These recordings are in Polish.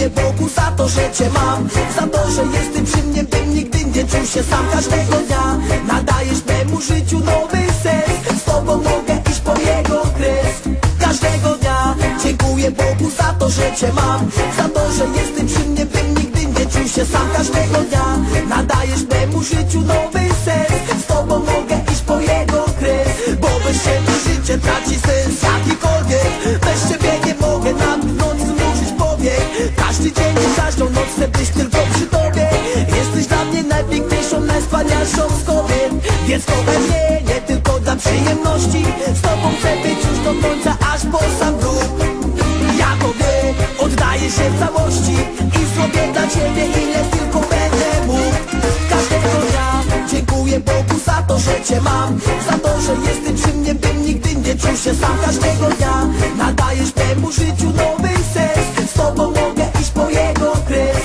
Bogu za to, że Cię mam, za to, że jesteś przy mnie, bym nigdy nie czuł się sam. Każdego dnia nadajesz memu życiu nowy sens, z Tobą mogę iść po jego kres. Każdego dnia dziękuję Bogu za to, że Cię mam, za to, że jesteś przy mnie, bym nigdy nie czuł się sam. Każdego dnia nadajesz memu życiu nowy sens, z Tobą mogę iść po jego kres. Bo bez Ciebie życie traci sens jakikolwiek, bez Ciebie nie mogę namknąć, zmrużyć powiek. Każdy dzień i każdą noc chcę być tylko przy Tobie. Jesteś dla mnie najpiękniejszą, najwspanialszą z kobiet. Więc kochaj mnie nie tylko dla przyjemności, z Tobą chcę być już do końca, aż po sam grób. Ja Tobie oddaję się w całości i zrobię dla Ciebie ile tylko będę mógł. Każdego dnia dziękuję Bogu za to, że Cię mam, za to, że jesteś przy mnie, bym nigdy nie czuł się sam. Każdego dnia nadajesz temu życiu nowy sens, z Tobą mogę iść po jego kres.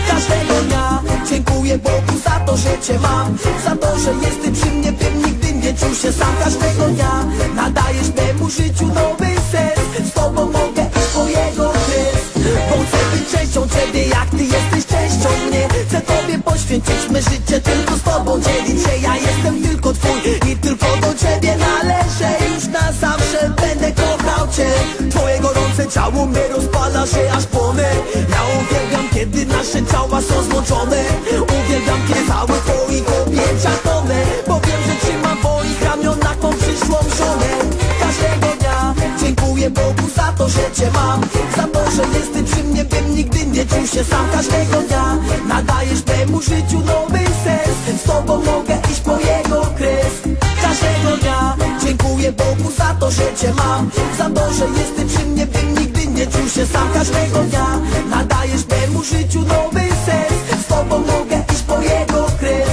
Każdego dnia dziękuję Bogu za to, że Cię mam, za to, że jesteś przy mnie, bym nigdy nie czuł się sam. Każdego dnia nadajesz temu życiu nowy sens, z Tobą mogę iść po jego kres. Bo chcę być częścią Ciebie, jak Ty jesteś częścią mnie. Chcę Tobie poświęcić me życie, tylko z Tobą dzielić się. Ja jestem tylko Twój i tylko do Ciebie należę. Już na zawsze będę kochał Cię. Twoje gorące ciało mnie rozpala się aż płonę. Ja uwielbiam, kiedy nasze ciała są złączone. Uwielbiam, kiedy cały Twoich objęciach tonę. Bo wiem, że trzymam w moich ramionach tą przyszłą żonę. Każdego dnia dziękuję Bogu za to, że Cię mam, za to, że jesteś przy mnie, bym nigdy nie czuł się sam. Każdego dnia nadajesz memu życiu nowy sens, z Tobą mogę iść po jego kres. Każdego dnia dziękuję Bogu za to, że Cię mam, za to, że jesteś przy mnie, bym nigdy nie czuł się sam. Każdego dnia nadajesz memu życiu nowy sens, z Tobą mogę iść po jego kres.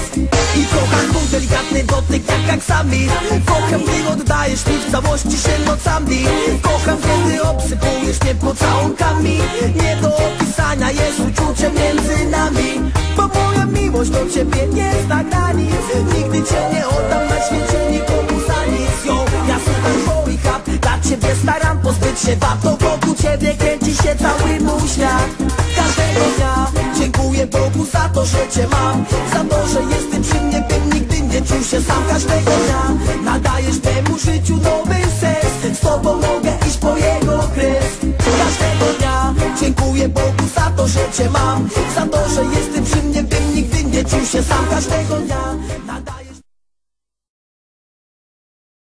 I kocham twój delikatny dotyk jak aksamit. Kocham, gdy oddajesz mi w całości się nocami. Kocham, kiedy obsypujesz mnie pocałunkami. Nie do opisania jest uczucie między nami, bo moja miłość do Ciebie nie zna granic. Nigdy Cię nie oddam na świecie nikomu za nic. Yo, ja słucham twoich rap, dla Ciebie staram pozbyć się wad. To wokół Ciebie kręci się cały mój świat. Każdego dnia dziękuję Bogu za to, że Cię mam, za to, że jesteś przy mnie, bym nigdy nie czuł się sam. Każdego dnia nadajesz temu życiu nowy sens, z Tobą mogę iść po jego kres. Każdego dnia dziękuję Bogu za to, że Cię mam, za to, że jesteś przy mnie, bym nigdy nie czuł się sam. Każdego dnia